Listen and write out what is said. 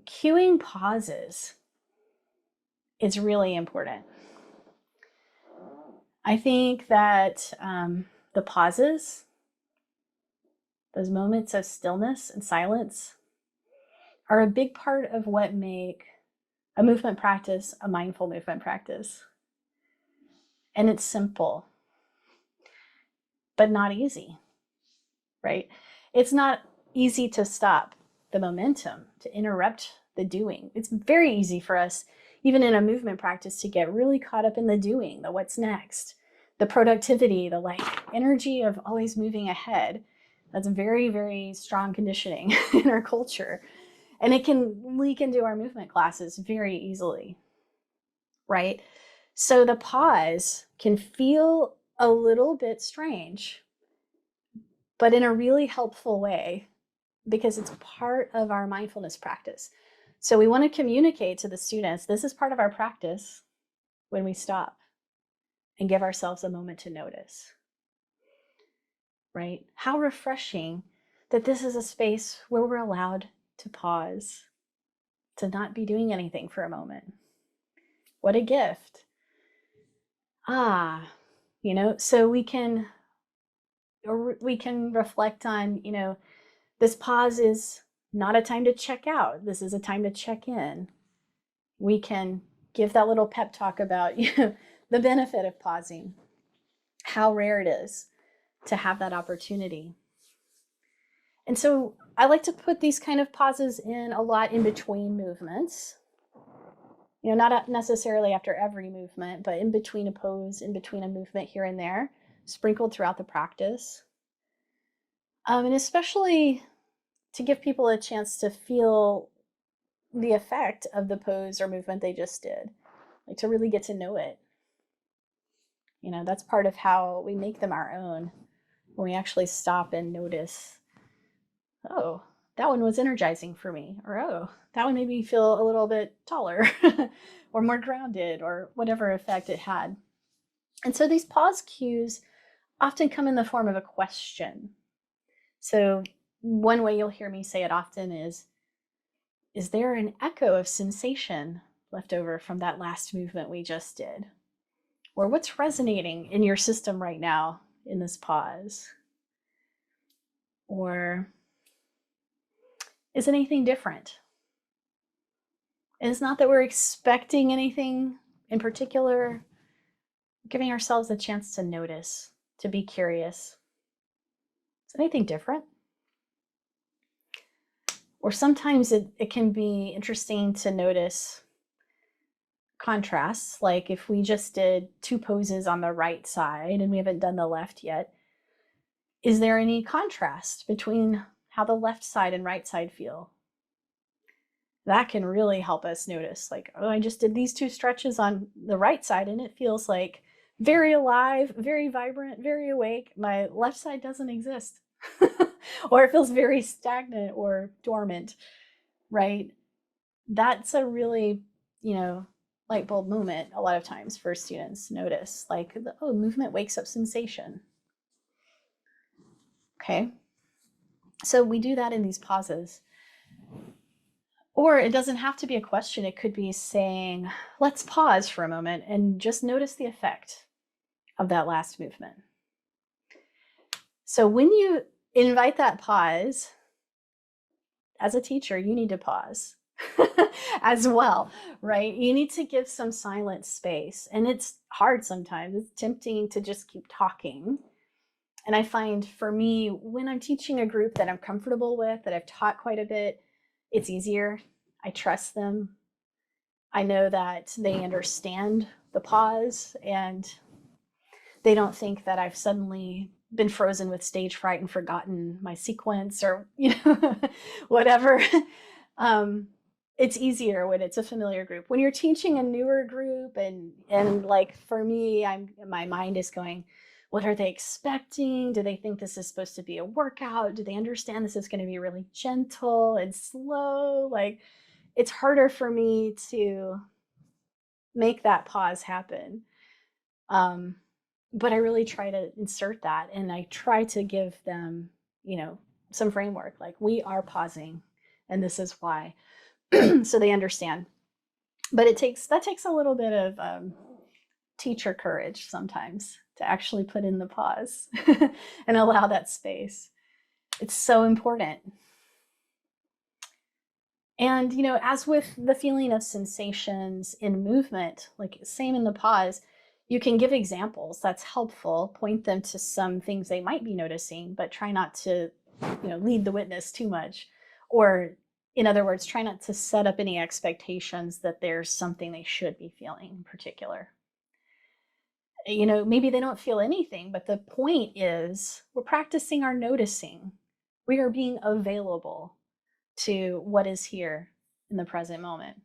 cueing pauses is really important. I think that the pauses, those moments of stillness and silence, are a big part of what make a movement practice a mindful movement practice. And it's simple, but not easy, right? It's not easy to stop the momentum, to interrupt the doing. It's very easy for us, even in a movement practice, to get really caught up in the doing, the what's next, the productivity, the like energy of always moving ahead. That's very, very strong conditioning in our culture. And it can leak into our movement classes very easily, right? So the pause can feel a little bit strange, but in a really helpful way, because it's part of our mindfulness practice. So we want to communicate to the students, this is part of our practice when we stop and give ourselves a moment to notice, right? How refreshing that this is a space where we're allowed to pause, to not be doing anything for a moment. What a gift. So we can reflect on, this pause is not a time to check out. This is a time to check in. We can give that little pep talk about the benefit of pausing, how rare it is to have that opportunity. And so I like to put these kind of pauses in a lot in between movements. Not necessarily after every movement, but in between a pose, in between a movement here and there, sprinkled throughout the practice. And especially to give people a chance to feel the effect of the pose or movement they just did, like to really get to know it. That's part of how we make them our own, when we actually stop and notice, oh, that one was energizing for me, or oh, that one made me feel a little bit taller or more grounded, or whatever effect it had. And so these pause cues often come in the form of a question. So one way you'll hear me say it often is there an echo of sensation left over from that last movement we just did? Or what's resonating in your system right now in this pause? Or is anything different? And it's not that we're expecting anything in particular, giving ourselves a chance to notice, to be curious. Is anything different? Or sometimes it can be interesting to notice contrasts, like if we just did two poses on the right side and we haven't done the left yet, is there any contrast between how the left side and right side feel? That can really help us notice, like, oh, I just did these two stretches on the right side and it feels like very alive, very vibrant, very awake. My left side doesn't exist. Or it feels very stagnant or dormant, right? That's a really, light bulb moment a lot of times for students to notice, like, movement wakes up sensation. Okay. So we do that in these pauses. Or it doesn't have to be a question. It could be saying, let's pause for a moment and just notice the effect of that last movement. So when you invite that pause, as a teacher, you need to pause as well, right? You need to give some silent space. And it's hard sometimes. It's tempting to just keep talking. And I find for me, when I'm teaching a group that I'm comfortable with, that I've taught quite a bit, it's easier. I trust them. I know that they understand the pause and they don't think that I've suddenly been frozen with stage fright and forgotten my sequence or, whatever. It's easier when it's a familiar group. When you're teaching a newer group and like for me, my mind is going, what are they expecting? Do they think this is supposed to be a workout? Do they understand this is going to be really gentle and slow? Like, it's harder for me to make that pause happen. But I really try to insert that, and I try to give them, some framework, like we are pausing and this is why. so they understand. But that takes a little bit of teacher courage sometimes to actually put in the pause and allow that space. It's so important. And, as with the feeling of sensations in movement, like same in the pause, you can give examples. That's helpful. Point them to some things they might be noticing, but try not to, lead the witness too much. Or, in other words, try not to set up any expectations that there's something they should be feeling in particular. Maybe they don't feel anything, but the point is we're practicing our noticing. We are being available to what is here in the present moment.